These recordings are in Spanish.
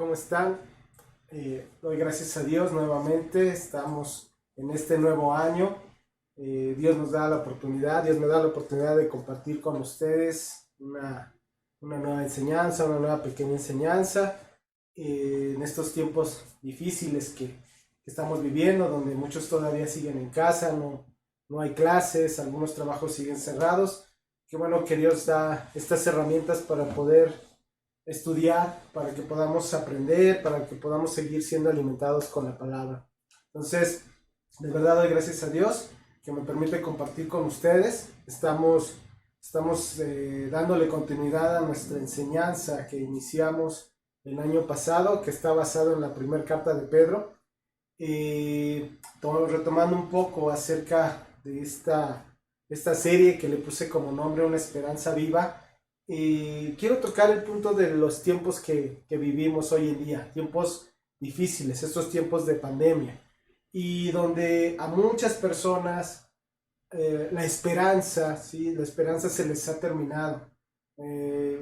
¿Cómo están? Doy gracias a Dios nuevamente. Estamos en este nuevo año. Dios nos da la oportunidad, Dios me da la oportunidad de compartir con ustedes una nueva enseñanza, una nueva pequeña enseñanza. En estos tiempos difíciles que estamos viviendo, donde muchos todavía siguen en casa, no hay clases, algunos trabajos siguen cerrados. Qué bueno que Dios da estas herramientas para poder estudiar, para que podamos aprender, para que podamos seguir siendo alimentados con la palabra. Entonces, de verdad doy gracias a Dios que me permite compartir con ustedes. Estamos dándole continuidad a nuestra enseñanza que iniciamos el año pasado, que está basado en la primera carta de Pedro. Retomando un poco acerca de esta serie que le puse como nombre Una Esperanza Viva. Quiero tocar el punto de los tiempos que vivimos hoy en día, tiempos difíciles, estos tiempos de pandemia, y donde a muchas personas la esperanza, ¿sí? La esperanza se les ha terminado.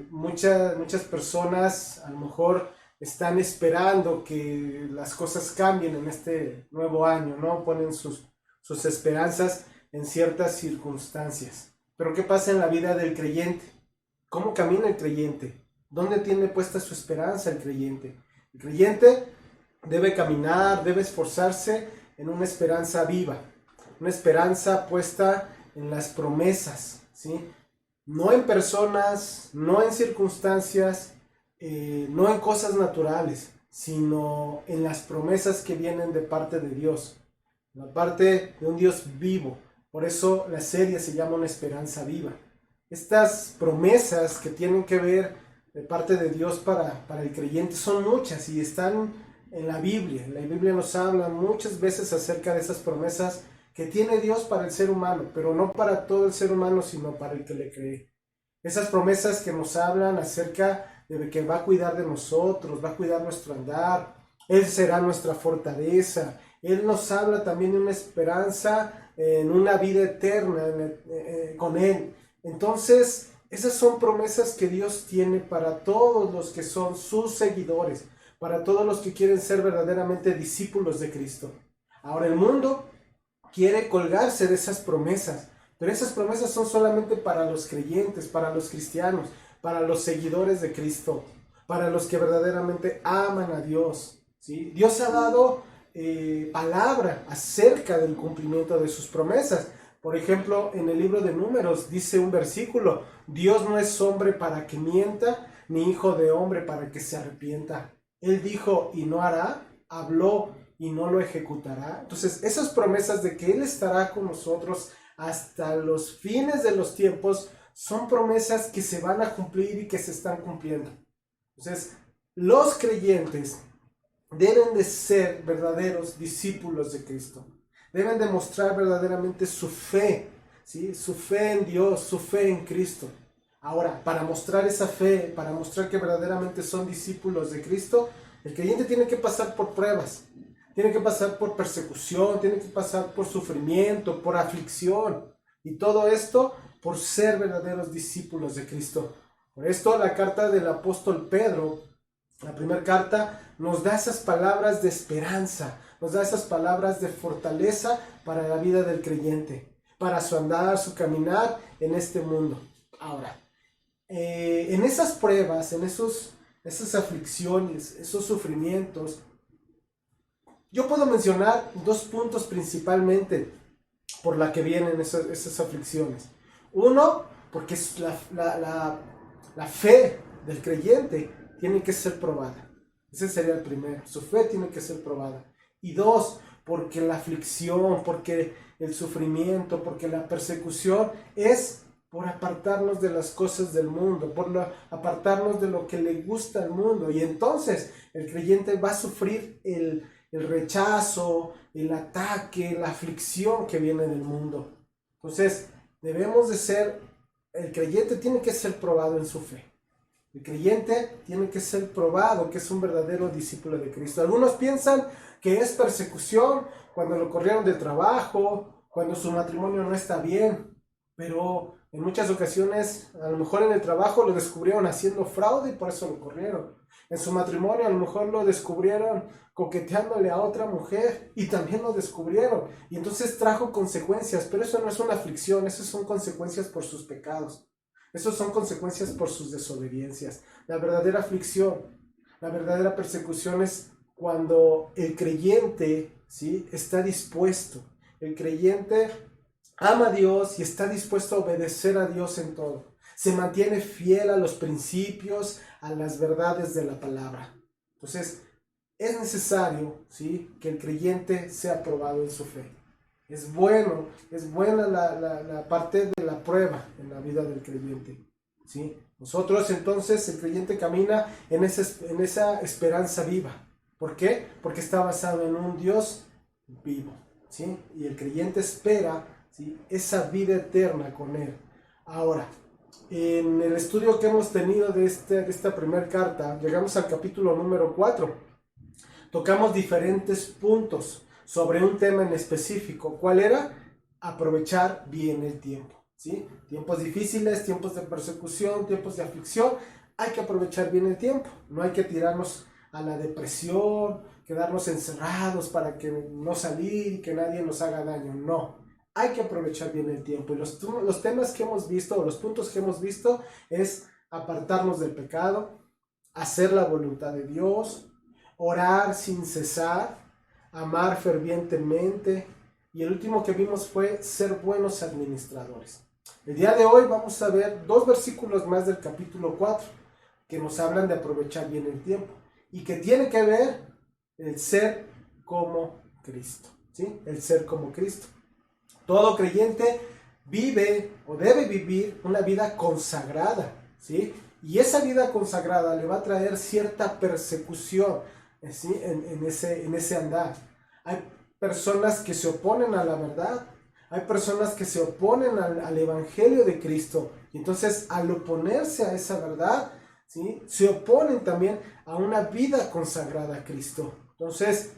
Muchas personas a lo mejor están esperando que las cosas cambien en este nuevo año, ¿no? Ponen sus esperanzas en ciertas circunstancias. Pero ¿qué pasa en la vida del creyente? ¿Cómo camina el creyente? ¿Dónde tiene puesta su esperanza el creyente? El creyente debe caminar, debe esforzarse en una esperanza viva, una esperanza puesta en las promesas, ¿sí? No en personas, no en circunstancias, no en cosas naturales, sino en las promesas que vienen de parte de Dios, la parte de un Dios vivo. Por eso la serie se llama Una Esperanza Viva. Estas promesas que tienen que ver de parte de Dios para el creyente son muchas y están en la Biblia. La Biblia nos habla muchas veces acerca de esas promesas que tiene Dios para el ser humano, pero no para todo el ser humano, sino para el que le cree. Esas promesas que nos hablan acerca de que va a cuidar de nosotros, va a cuidar nuestro andar, Él será nuestra fortaleza. Él nos habla también de una esperanza en una vida eterna con Él. Entonces, esas son promesas que Dios tiene para todos los que son sus seguidores, para todos los que quieren ser verdaderamente discípulos de Cristo. Ahora, el mundo quiere colgarse de esas promesas, pero esas promesas son solamente para los creyentes, para los cristianos, para los seguidores de Cristo, para los que verdaderamente aman a Dios, ¿sí? Dios ha dado palabra acerca del cumplimiento de sus promesas. Por ejemplo, en el libro de Números dice un versículo: Dios no es hombre para que mienta, ni hijo de hombre para que se arrepienta. Él dijo y no hará, habló y no lo ejecutará. Entonces, esas promesas de que Él estará con nosotros hasta los fines de los tiempos son promesas que se van a cumplir y que se están cumpliendo. Entonces, los creyentes deben de ser verdaderos discípulos de Cristo. Deben demostrar verdaderamente su fe, ¿sí? Su fe en Dios, su fe en Cristo. Ahora, para mostrar esa fe, para mostrar que verdaderamente son discípulos de Cristo, el creyente tiene que pasar por pruebas, tiene que pasar por persecución, tiene que pasar por sufrimiento, por aflicción, y todo esto por ser verdaderos discípulos de Cristo. Por esto la carta del apóstol Pedro, la primera carta, nos da esas palabras de esperanza, nos da esas palabras de fortaleza para la vida del creyente, para su andar, su caminar en este mundo. Ahora, en esas pruebas, en esas aflicciones, esos sufrimientos, yo puedo mencionar dos puntos principalmente por la que vienen esas aflicciones. Uno, porque es la fe del creyente tiene que ser probada. Ese sería el primero. Su fe tiene que ser probada. Y dos, porque la aflicción, porque el sufrimiento, porque la persecución es por apartarnos de las cosas del mundo, apartarnos de lo que le gusta al mundo. Y entonces el creyente va a sufrir el rechazo, el ataque, la aflicción que viene del mundo. Entonces debemos de ser, el creyente tiene que ser probado en su fe. El creyente tiene que ser probado que es un verdadero discípulo de Cristo. Algunos piensan que es persecución cuando lo corrieron del trabajo, cuando su matrimonio no está bien, pero En muchas ocasiones, a lo mejor en el trabajo lo descubrieron haciendo fraude y por eso lo corrieron. En su matrimonio a lo mejor lo descubrieron coqueteándole a otra mujer y también lo descubrieron. Y entonces trajo consecuencias, pero eso no es una aflicción, eso son consecuencias por sus pecados. Eso son consecuencias por sus desobediencias. La verdadera aflicción, la verdadera persecución es cuando el creyente, ¿sí?, está dispuesto. El creyente ama a Dios y está dispuesto a obedecer a Dios en todo. Se mantiene fiel a los principios, a las verdades de la palabra. Entonces, es necesario, ¿sí?, que el creyente sea probado en su fe. Es buena la parte de la prueba en la vida del creyente, ¿sí? Nosotros entonces, el creyente camina en esa esperanza viva. ¿Por qué? Porque está basado en un Dios vivo, ¿sí? Y el creyente espera, ¿sí?, esa vida eterna con Él. Ahora, en el estudio que hemos tenido de esta primera carta, llegamos al capítulo número 4. Tocamos diferentes puntos sobre un tema en específico. ¿Cuál era? Aprovechar bien el tiempo, ¿sí? Tiempos difíciles, tiempos de persecución, tiempos de aflicción. Hay que aprovechar bien el tiempo. No hay que tirarnos a la depresión, quedarnos encerrados para que no salir y que nadie nos haga daño. No. Hay que aprovechar bien el tiempo. Y los temas que hemos visto, o los puntos que hemos visto, es apartarnos del pecado, hacer la voluntad de Dios, orar sin cesar, amar fervientemente, y el último que vimos fue ser buenos administradores. El día de hoy vamos a ver 2 versículos más del capítulo 4 que nos hablan de aprovechar bien el tiempo y que tiene que ver el ser como Cristo, ¿sí? El ser como Cristo. Todo creyente vive o debe vivir una vida consagrada, ¿sí? Y esa vida consagrada le va a traer cierta persecución, ¿sí?, en ese andar. Hay personas que se oponen a la verdad, hay personas que se oponen al Evangelio de Cristo, y entonces al oponerse a esa verdad, ¿sí?, se oponen también a una vida consagrada a Cristo. Entonces,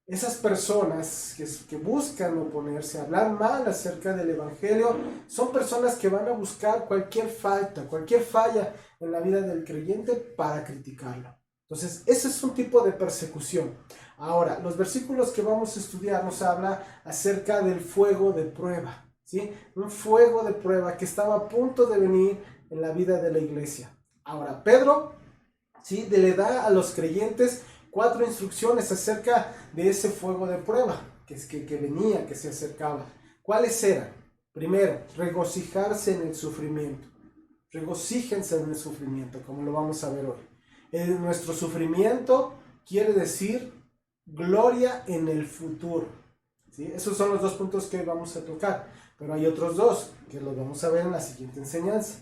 esas personas que buscan oponerse, hablar mal acerca del Evangelio, son personas que van a buscar cualquier falta, cualquier falla en la vida del creyente para criticarlo. Entonces, ese es un tipo de persecución. Ahora, los versículos que vamos a estudiar nos habla acerca del fuego de prueba, ¿sí? Un fuego de prueba que estaba a punto de venir en la vida de la iglesia. Ahora, Pedro, ¿sí?, le da a los creyentes 4 instrucciones acerca de ese fuego de prueba que venía, que se acercaba. ¿Cuáles eran? Primero, regocijarse en el sufrimiento. Regocíjense en el sufrimiento, como lo vamos a ver hoy. Nuestro sufrimiento quiere decir gloria en el futuro, ¿sí? Esos son los 2 puntos que vamos a tocar, pero hay otros 2 que los vamos a ver en la siguiente enseñanza.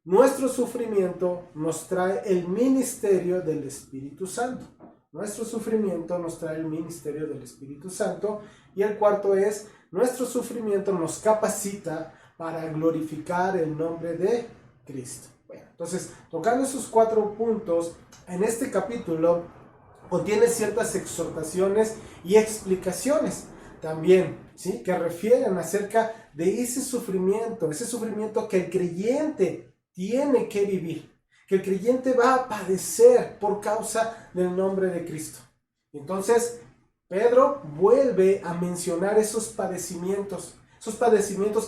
Nuestro sufrimiento nos trae el ministerio del Espíritu Santo. Nuestro sufrimiento nos trae el ministerio del Espíritu Santo. Y el cuarto es, nuestro sufrimiento nos capacita para glorificar el nombre de Cristo. Bueno, entonces, tocando esos 4 puntos, en este capítulo contiene ciertas exhortaciones y explicaciones también, ¿sí?, que refieren acerca de ese sufrimiento que el creyente tiene que vivir, que el creyente va a padecer por causa del nombre de Cristo. Entonces, Pedro vuelve a mencionar esos padecimientos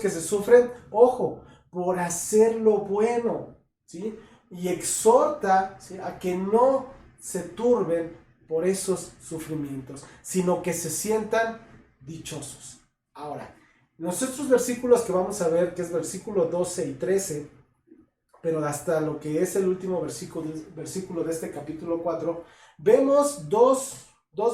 que se sufren, ojo, por hacer lo bueno, ¿sí? Y exhorta, ¿sí?, a que no se turben por esos sufrimientos, sino que se sientan dichosos. Ahora, los otros versículos que vamos a ver, que es versículo 12 y 13, pero hasta lo que es el último versículo de este capítulo 4, vemos dos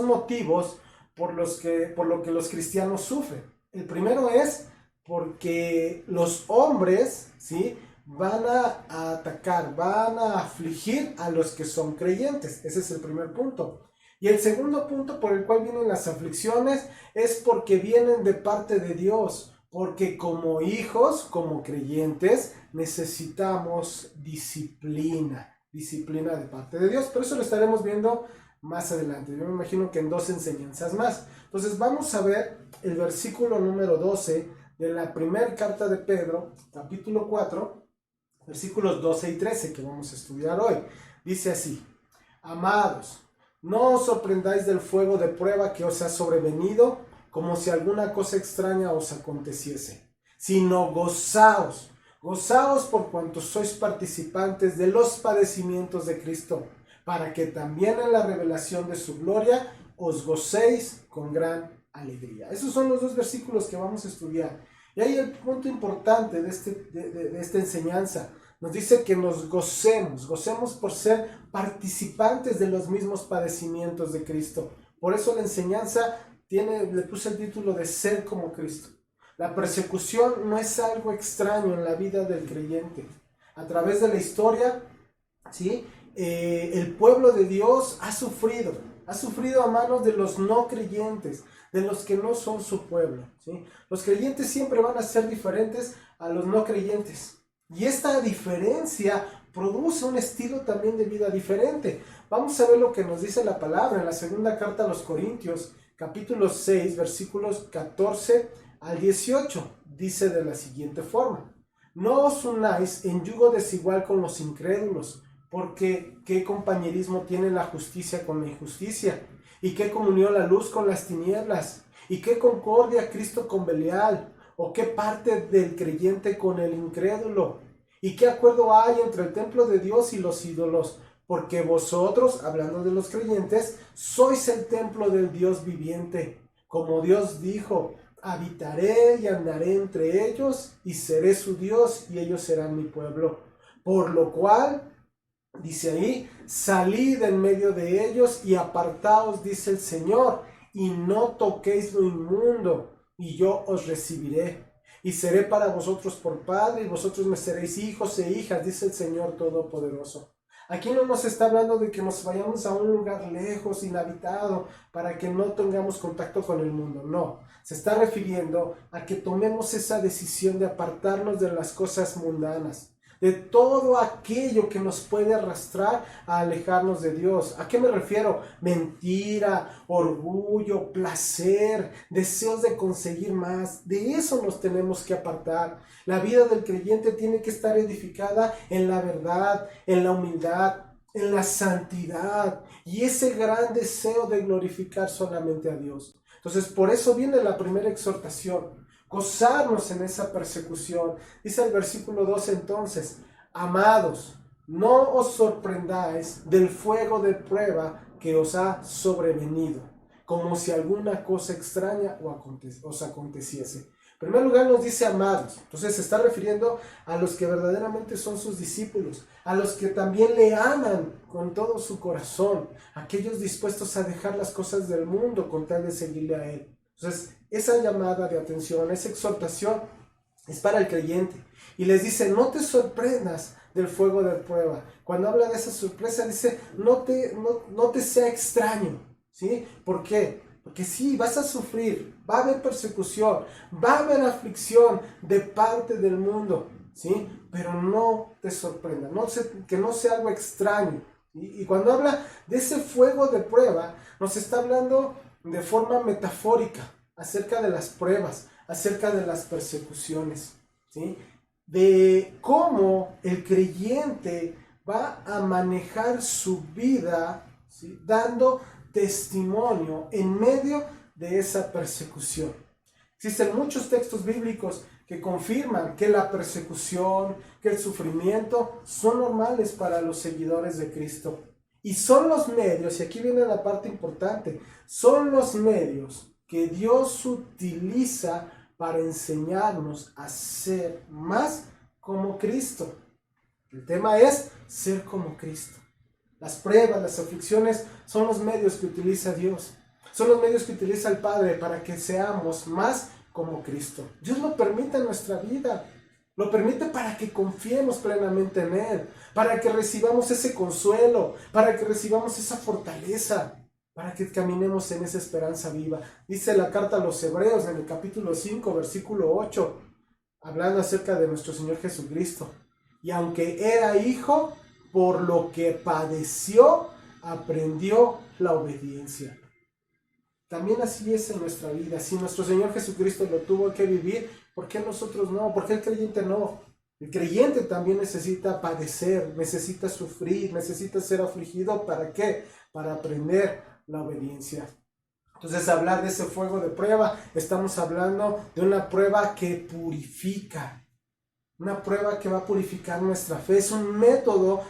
motivos por lo que los cristianos sufren. El primero es porque los hombres, ¿sí?, van a atacar, van a afligir a los que son creyentes. Ese es el primer punto. Y el segundo punto por el cual vienen las aflicciones es porque vienen de parte de Dios. Porque como hijos, como creyentes, necesitamos disciplina de parte de Dios. Pero eso lo estaremos viendo más adelante. Yo me imagino que en 2 enseñanzas más. Entonces vamos a ver el versículo número 12 de la primera carta de Pedro, capítulo 4, versículos 12 y 13, que vamos a estudiar hoy. Dice así: amados, no os sorprendáis del fuego de prueba que os ha sobrevenido, como si alguna cosa extraña os aconteciese, sino gozaos, gozaos por cuanto sois participantes de los padecimientos de Cristo, para que también en la revelación de su gloria os gocéis con gran alegría. Esos son los dos versículos que vamos a estudiar. Y ahí el punto importante de esta enseñanza. Nos dice que nos gocemos por ser participantes de los mismos padecimientos de Cristo. Por eso la enseñanza le puse el título de ser como Cristo. La persecución no es algo extraño en la vida del creyente. A través de la historia, ¿sí? El pueblo de Dios ha sufrido a manos de los no creyentes, de los que no son su pueblo, ¿sí? Los creyentes siempre van a ser diferentes a los no creyentes. Y esta diferencia produce un estilo también de vida diferente. Vamos a ver lo que nos dice la palabra en la segunda carta a los Corintios, capítulo 6, versículos 14 al 18. Dice de la siguiente forma: no os unáis en yugo desigual con los incrédulos, porque ¿qué compañerismo tiene la justicia con la injusticia? ¿Y qué comunión la luz con las tinieblas? ¿Y qué concordia Cristo con Belial? ¿O qué parte del creyente con el incrédulo? ¿Y qué acuerdo hay entre el templo de Dios y los ídolos? Porque vosotros, hablando de los creyentes, sois el templo del Dios viviente. Como Dios dijo: habitaré y andaré entre ellos, y seré su Dios, y ellos serán mi pueblo. Por lo cual, dice ahí, salid en medio de ellos y apartaos, dice el Señor, y no toquéis lo inmundo, y yo os recibiré. Y seré para vosotros por padre, y vosotros me seréis hijos e hijas, dice el Señor Todopoderoso. Aquí no nos está hablando de que nos vayamos a un lugar lejos, inhabitado, para que no tengamos contacto con el mundo. No, se está refiriendo a que tomemos esa decisión de apartarnos de las cosas mundanas, de todo aquello que nos puede arrastrar a alejarnos de Dios. ¿A qué me refiero? Mentira, orgullo, placer, deseos de conseguir más. De eso nos tenemos que apartar. La vida del creyente tiene que estar edificada en la verdad, en la humildad, en la santidad y ese gran deseo de glorificar solamente a Dios. Entonces, por eso viene la primera exhortación: gozarnos en esa persecución. Dice el versículo 12 entonces: amados, no os sorprendáis del fuego de prueba que os ha sobrevenido, como si alguna cosa extraña os aconteciese. En primer lugar nos dice amados. Entonces se está refiriendo a los que verdaderamente son sus discípulos, a los que también le aman con todo su corazón, aquellos dispuestos a dejar las cosas del mundo con tal de seguirle a Él. Entonces esa llamada de atención, esa exhortación es para el creyente. Y les dice: no te sorprendas del fuego de prueba. Cuando habla de esa sorpresa dice: no te sea extraño, ¿sí? ¿Por qué? Porque sí, vas a sufrir, va a haber persecución, va a haber aflicción de parte del mundo, ¿sí? Pero no te sorprenda, que no sea algo extraño. Y cuando habla de ese fuego de prueba, nos está hablando de forma metafórica acerca de las pruebas, acerca de las persecuciones, ¿sí? De cómo el creyente va a manejar su vida, ¿sí? Dando testimonio en medio de esa persecución. Existen muchos textos bíblicos que confirman que la persecución, que el sufrimiento son normales para los seguidores de Cristo. Y son los medios, y aquí viene la parte importante, son los medios que Dios utiliza para enseñarnos a ser más como Cristo. El tema es ser como Cristo. Las pruebas, las aflicciones son los medios que utiliza Dios. Son los medios que utiliza el Padre para que seamos más como Cristo. Dios lo permite en nuestra vida. Lo permite para que confiemos plenamente en Él, para que recibamos ese consuelo, para que recibamos esa fortaleza, para que caminemos en esa esperanza viva. Dice la carta a los Hebreos en el capítulo 5, versículo 8, hablando acerca de nuestro Señor Jesucristo. Y aunque era hijo, por lo que padeció, aprendió la obediencia. También así es en nuestra vida. Si nuestro Señor Jesucristo lo tuvo que vivir, ¿Por qué nosotros no? ¿Por qué el creyente no? El creyente también necesita padecer, necesita sufrir, necesita ser afligido. ¿Para qué? Para aprender la obediencia. Entonces, hablar de ese fuego de prueba, estamos hablando de una prueba que purifica. Una prueba que va a purificar nuestra fe. Es un método,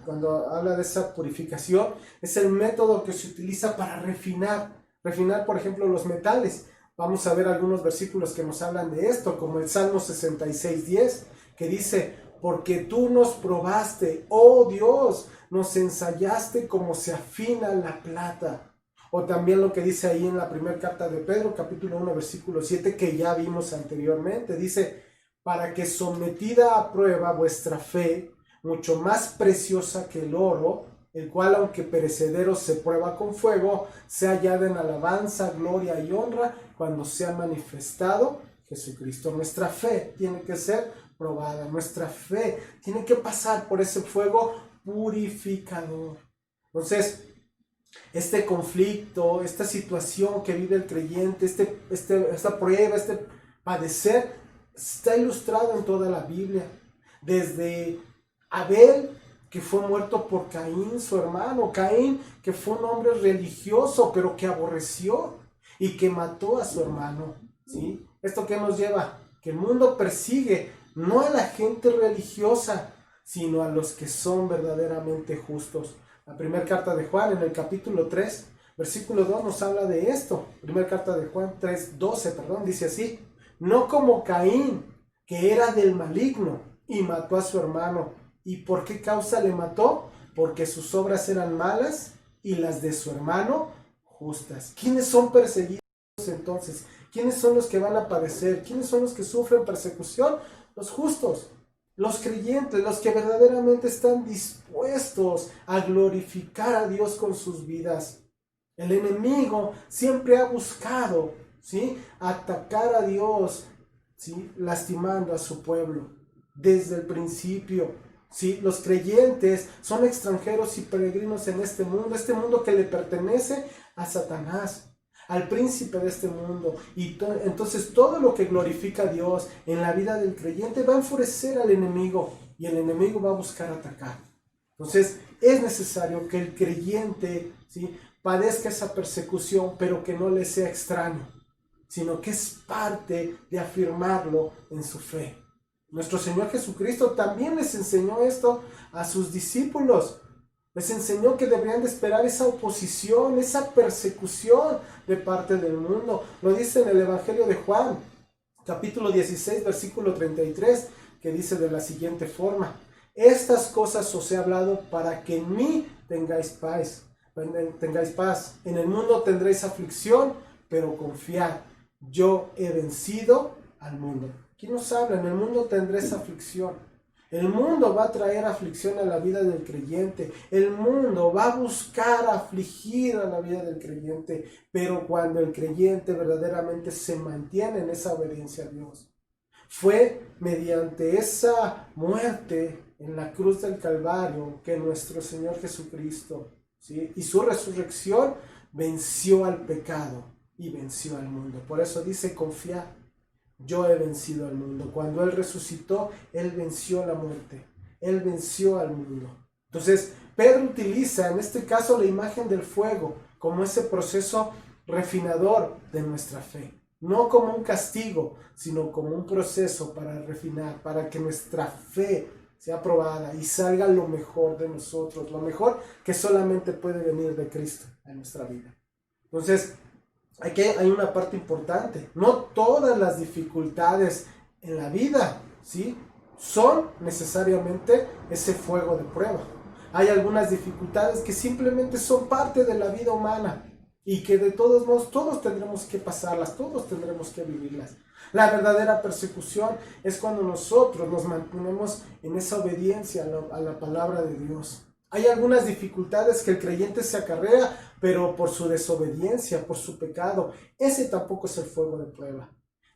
cuando habla de esa purificación, es el método que se utiliza para refinar. Refinar, por ejemplo, los metales. Vamos a ver algunos versículos que nos hablan de esto, como el Salmo 66:10, que dice: porque tú nos probaste, oh Dios, nos ensayaste como se afina la plata. O también lo que dice ahí en la primera carta de Pedro, capítulo 1, versículo 7, que ya vimos anteriormente. Dice: para que sometida a prueba vuestra fe, mucho más preciosa que el oro, el cual aunque perecedero se prueba con fuego, sea hallada en alabanza, gloria y honra cuando sea manifestado Jesucristo. Nuestra fe tiene que ser probada, nuestra fe tiene que pasar por ese fuego purificador. Entonces, este conflicto, esta situación que vive el creyente, esta prueba, este padecer, está ilustrado en toda la Biblia. Desde Abel, que fue muerto por Caín, su hermano. Caín, que fue un hombre religioso, pero que aborreció y que mató a su hermano. ¿Sí? ¿Esto qué nos lleva? Que el mundo persigue no a la gente religiosa, sino a los que son verdaderamente justos. La primera carta de Juan, en el capítulo 3, versículo 2, nos habla de esto. Primera carta de Juan 3:12, dice así: no como Caín, que era del maligno y mató a su hermano. ¿Y por qué causa le mató? Porque sus obras eran malas y las de su hermano justas. ¿Quiénes son perseguidos entonces? ¿Quiénes son los que van a padecer? ¿Quiénes son los que sufren persecución? Los justos, los creyentes, los que verdaderamente están dispuestos a glorificar a Dios con sus vidas. El enemigo siempre ha buscado, ¿sí?, atacar a Dios, ¿sí?, lastimando a su pueblo desde el principio. ¿Sí? Los creyentes son extranjeros y peregrinos en este mundo que le pertenece a Satanás, al príncipe de este mundo. Y entonces todo lo que glorifica a Dios en la vida del creyente va a enfurecer al enemigo, y el enemigo va a buscar atacar. Entonces es necesario que el creyente, ¿sí?, padezca esa persecución, pero que no le sea extraño, sino que es parte de afirmarlo en su fe. Nuestro Señor Jesucristo también les enseñó esto a sus discípulos. Les enseñó que deberían de esperar esa oposición, esa persecución de parte del mundo. Lo dice en el Evangelio de Juan, capítulo 16, versículo 33, que dice de la siguiente forma: estas cosas os he hablado para que en mí tengáis paz. En el mundo tendréis aflicción, pero confiad, yo he vencido al mundo. ¿Quién nos habla? En el mundo tendréis aflicción. El mundo va a traer aflicción a la vida del creyente. El mundo va a buscar afligir a la vida del creyente. Pero cuando el creyente verdaderamente se mantiene en esa obediencia a Dios, fue mediante esa muerte en la cruz del Calvario que nuestro Señor Jesucristo, ¿sí?, y su resurrección venció al pecado y venció al mundo. Por eso dice: confiad, yo he vencido al mundo. Cuando Él resucitó, Él venció la muerte, Él venció al mundo. Entonces Pedro utiliza en este caso la imagen del fuego como ese proceso refinador de nuestra fe. No como un castigo, sino como un proceso para refinar, para que nuestra fe sea probada y salga lo mejor de nosotros, lo mejor que solamente puede venir de Cristo en nuestra vida. Entonces, aquí hay una parte importante. No todas las dificultades en la vida, ¿sí?, son necesariamente ese fuego de prueba. Hay algunas dificultades que simplemente son parte de la vida humana y que de todos modos todos tendremos que pasarlas, todos tendremos que vivirlas. La verdadera persecución es cuando nosotros nos mantenemos en esa obediencia a la palabra de Dios. Hay algunas dificultades que el creyente se acarrea, pero por su desobediencia, por su pecado. Ese tampoco es el fuego de prueba.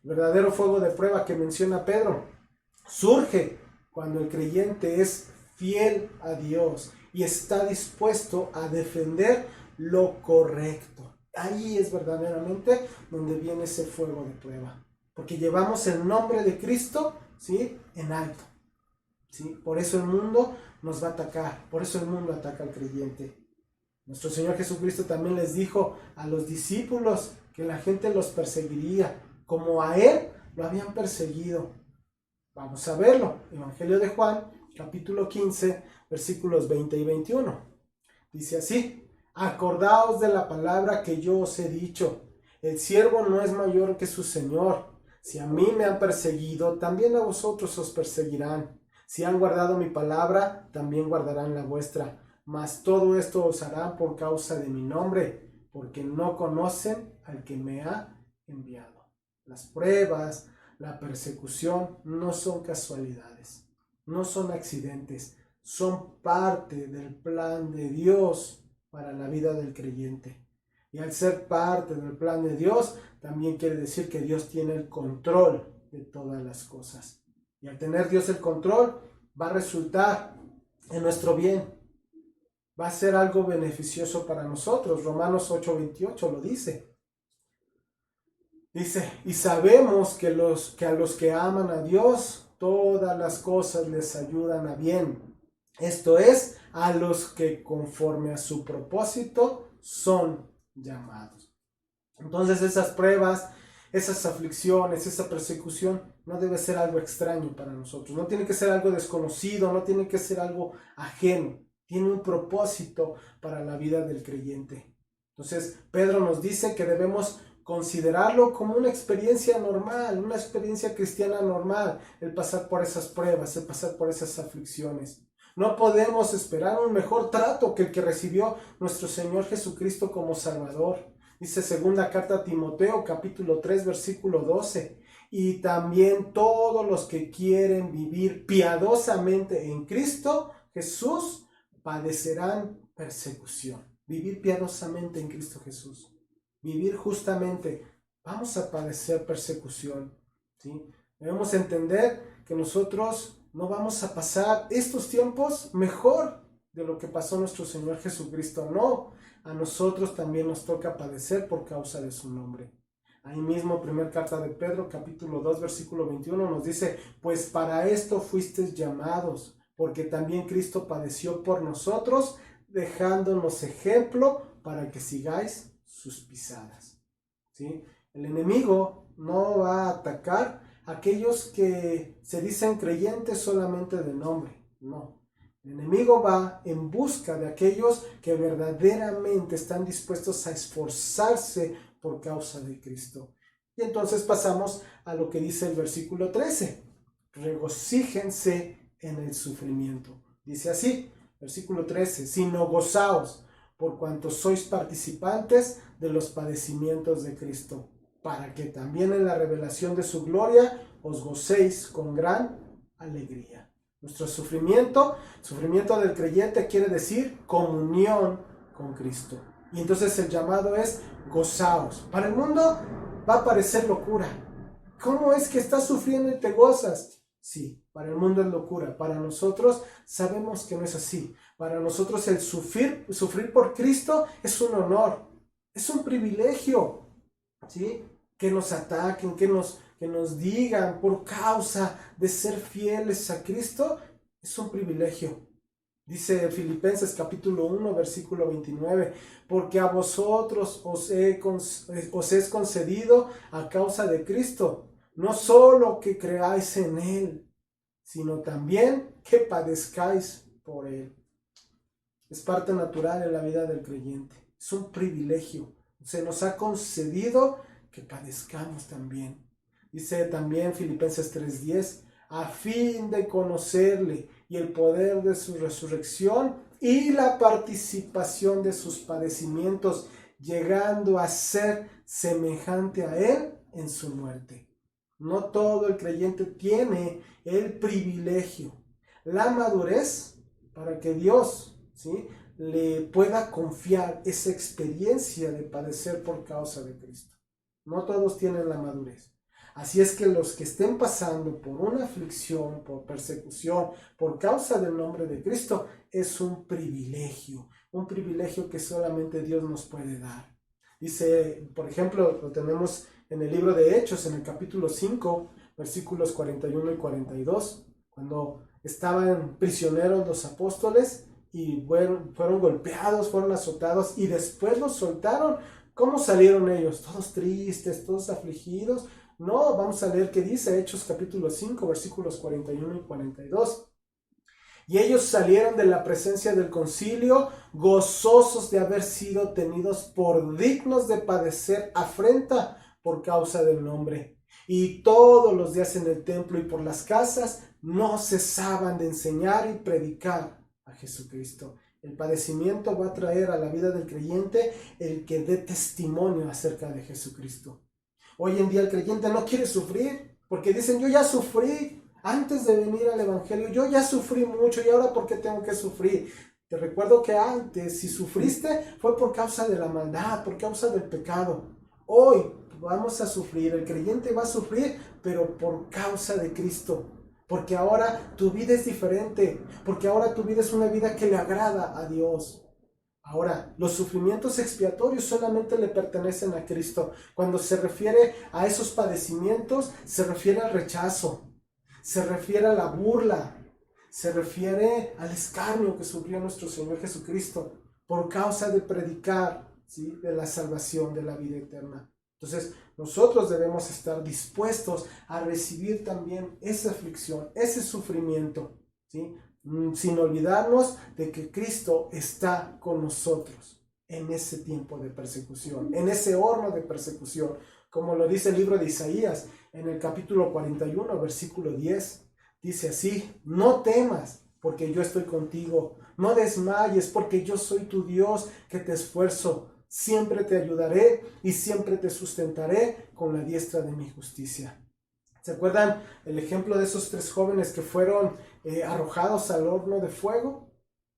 El verdadero fuego de prueba que menciona Pedro surge cuando el creyente es fiel a Dios y está dispuesto a defender lo correcto. Ahí es verdaderamente donde viene ese fuego de prueba. porque llevamos el nombre de Cristo, ¿sí?, en alto, ¿sí? Por eso el mundo nos va a atacar, por eso el mundo ataca al creyente. Nuestro Señor Jesucristo también les dijo a los discípulos que la gente los perseguiría, como a Él lo habían perseguido. Vamos a verlo. Evangelio de Juan, capítulo 15, versículos 20 y 21. Dice así: acordaos de la palabra que yo os he dicho. El siervo no es mayor que su Señor. Si a mí me han perseguido, también a vosotros os perseguirán. Si han guardado mi palabra, también guardarán la vuestra. Mas todo esto os harán por causa de mi nombre, porque no conocen al que me ha enviado. Las pruebas, la persecución no son casualidades, no son accidentes, son parte del plan de Dios para la vida del creyente. Y al ser parte del plan de Dios, también quiere decir que Dios tiene el control de todas las cosas. Y al tener Dios el control, va a resultar en nuestro bien. Va a ser algo beneficioso para nosotros. Romanos 8:28 lo dice. Dice, y sabemos que a los que aman a Dios, todas las cosas les ayudan a bien. Esto es, a los que conforme a su propósito son llamados. Entonces esas pruebas, esas aflicciones, esa persecución no debe ser algo extraño para nosotros. No tiene que ser algo desconocido, no tiene que ser algo ajeno. Tiene un propósito para la vida del creyente. Entonces Pedro nos dice que debemos considerarlo como una experiencia normal, una experiencia cristiana normal, el pasar por esas pruebas, el pasar por esas aflicciones. No podemos esperar un mejor trato que el que recibió nuestro Señor Jesucristo como Salvador. Dice segunda carta a Timoteo, capítulo 3, versículo 12. Y también todos los que quieren vivir piadosamente en Cristo Jesús padecerán persecución. Vivir piadosamente en Cristo Jesús. Vivir justamente, vamos a padecer persecución, ¿sí? Debemos entender que nosotros no vamos a pasar estos tiempos mejor de lo que pasó nuestro Señor Jesucristo. No, a nosotros también nos toca padecer por causa de su nombre. Ahí mismo, primera carta de Pedro, capítulo 2, versículo 21, nos dice, pues para esto fuisteis llamados, porque también Cristo padeció por nosotros, dejándonos ejemplo para que sigáis sus pisadas, ¿sí? El enemigo no va a atacar a aquellos que se dicen creyentes solamente de nombre, no. El enemigo va en busca de aquellos que verdaderamente están dispuestos a esforzarse por causa de Cristo. Y entonces pasamos a lo que dice el versículo 13. Regocíjense en el sufrimiento. Dice así, versículo 13, sino gozaos por cuanto sois participantes de los padecimientos de Cristo, para que también en la revelación de su gloria os gocéis con gran alegría. Nuestro sufrimiento del creyente quiere decir comunión con Cristo. Y entonces el llamado es gozaos. Para el mundo va a parecer locura. ¿Cómo es que estás sufriendo y te gozas? Sí, para el mundo es locura. Para nosotros sabemos que no es así. Para nosotros el sufrir por Cristo es un honor, es un privilegio, ¿sí? Que nos ataquen, que nos digan por causa de ser fieles a Cristo, es un privilegio. Dice Filipenses capítulo 1, versículo 29, porque a vosotros os es concedido a causa de Cristo, no solo que creáis en Él, sino también que padezcáis por Él. Es parte natural en la vida del creyente. Es un privilegio. Se nos ha concedido que padezcamos también. Dice también Filipenses 3:10, a fin de conocerle y el poder de su resurrección y la participación de sus padecimientos, llegando a ser semejante a Él en su muerte. No todo el creyente tiene el privilegio, la madurez para que Dios, ¿sí?, le pueda confiar esa experiencia de padecer por causa de Cristo. No todos tienen la madurez. Así es que los que estén pasando por una aflicción, por persecución, por causa del nombre de Cristo, es un privilegio que solamente Dios nos puede dar. Dice, por ejemplo, lo tenemos en el libro de Hechos, en el capítulo 5, versículos 41 y 42, cuando estaban prisioneros los apóstoles y fueron golpeados, fueron azotados y después los soltaron. ¿Cómo salieron ellos? ¿Todos tristes, todos afligidos? No, vamos a leer qué dice Hechos capítulo 5, versículos 41 y 42. Y ellos salieron de la presencia del concilio, gozosos de haber sido tenidos por dignos de padecer afrenta por causa del nombre. Y todos los días en el templo y por las casas no cesaban de enseñar y predicar a Jesucristo. El padecimiento va a traer a la vida del creyente el que dé testimonio acerca de Jesucristo. Hoy en día el creyente no quiere sufrir porque dicen, yo ya sufrí antes de venir al evangelio, yo ya sufrí mucho y ahora ¿por qué tengo que sufrir? Te recuerdo que antes, si sufriste, fue por causa de la maldad, por causa del pecado. Hoy vamos a sufrir, el creyente va a sufrir, pero por causa de Cristo. Porque ahora tu vida es diferente, porque ahora tu vida es una vida que le agrada a Dios. Ahora, los sufrimientos expiatorios solamente le pertenecen a Cristo. Cuando se refiere a esos padecimientos, se refiere al rechazo, se refiere a la burla, se refiere al escarnio que sufrió nuestro Señor Jesucristo por causa de predicar, ¿sí?, de la salvación, de la vida eterna. Entonces, nosotros debemos estar dispuestos a recibir también esa aflicción, ese sufrimiento, ¿sí?, sin olvidarnos de que Cristo está con nosotros en ese tiempo de persecución, en ese horno de persecución, como lo dice el libro de Isaías en el capítulo 41, versículo 10. Dice así: no temas, porque yo estoy contigo, no desmayes, porque yo soy tu Dios que te esfuerzo, siempre te ayudaré y siempre te sustentaré con la diestra de mi justicia. ¿Se acuerdan el ejemplo de esos 3 jóvenes que fueron arrojados al horno de fuego?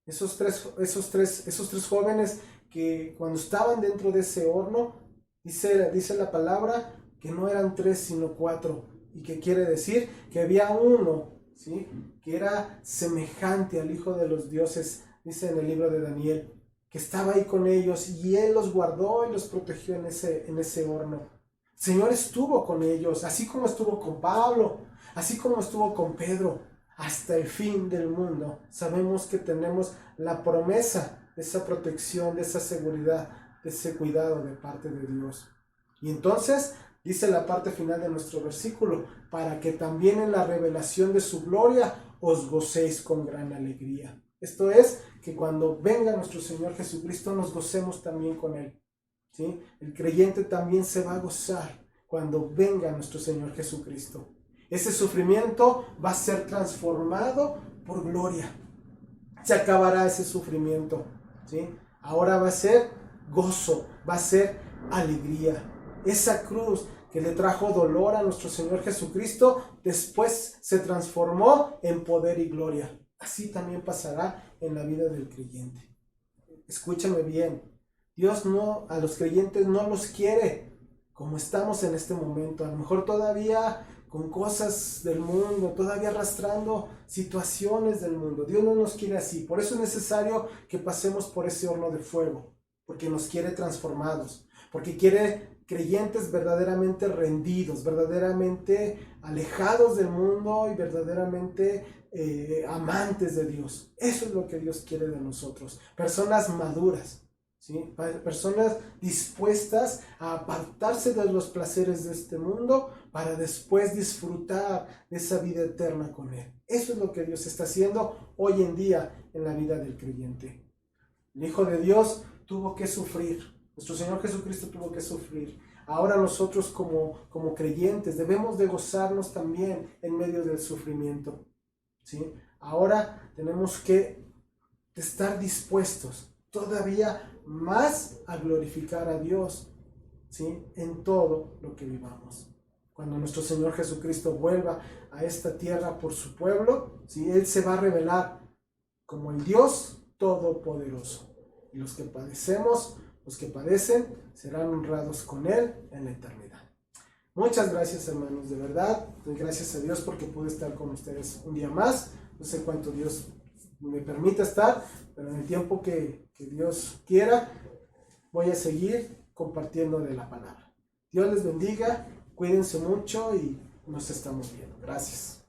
Esos tres jóvenes que cuando estaban dentro de ese horno, dice la palabra que no eran 3 sino 4, y que quiere decir que había uno, ¿sí?, que era semejante al Hijo de los dioses, dice en el libro de Daniel, que estaba ahí con ellos y Él los guardó y los protegió en ese horno. El Señor estuvo con ellos, así como estuvo con Pablo, así como estuvo con Pedro, hasta el fin del mundo. Sabemos que tenemos la promesa de esa protección, de esa seguridad, de ese cuidado de parte de Dios. Y entonces dice la parte final de nuestro versículo: para que también en la revelación de su gloria os gocéis con gran alegría. Esto es, que cuando venga nuestro Señor Jesucristo nos gocemos también con Él. ¿Sí? El creyente también se va a gozar cuando venga nuestro Señor Jesucristo. Ese sufrimiento va a ser transformado por gloria. Se acabará ese sufrimiento, ¿sí? Ahora va a ser gozo, va a ser alegría. Esa cruz que le trajo dolor a nuestro Señor Jesucristo, después se transformó en poder y gloria. Así también pasará en la vida del creyente. Escúchame bien. Dios a los creyentes no los quiere como estamos en este momento, a lo mejor todavía con cosas del mundo, todavía arrastrando situaciones del mundo. Dios no nos quiere así, por eso es necesario que pasemos por ese horno de fuego, porque nos quiere transformados, porque quiere creyentes verdaderamente rendidos, verdaderamente alejados del mundo y verdaderamente amantes de Dios. Eso es lo que Dios quiere de nosotros, personas maduras. ¿Sí? Personas dispuestas a apartarse de los placeres de este mundo para después disfrutar de esa vida eterna con Él. Eso es lo que Dios está haciendo hoy en día en la vida del creyente. El Hijo de Dios tuvo que sufrir. Nuestro Señor Jesucristo tuvo que sufrir. Ahora nosotros como creyentes debemos de gozarnos también en medio del sufrimiento. ¿Sí? Ahora tenemos que estar dispuestos todavía más a glorificar a Dios, ¿sí?, en todo lo que vivamos. Cuando nuestro Señor Jesucristo vuelva a esta tierra por su pueblo, ¿sí?, Él se va a revelar como el Dios Todopoderoso. Y los que padecen, serán honrados con Él en la eternidad. Muchas gracias, hermanos, de verdad. Doy gracias a Dios porque pude estar con ustedes un día más. No sé cuánto Dios me permita estar, pero en el tiempo que Dios quiera, voy a seguir compartiendo de la palabra. Dios les bendiga, cuídense mucho y nos estamos viendo. Gracias.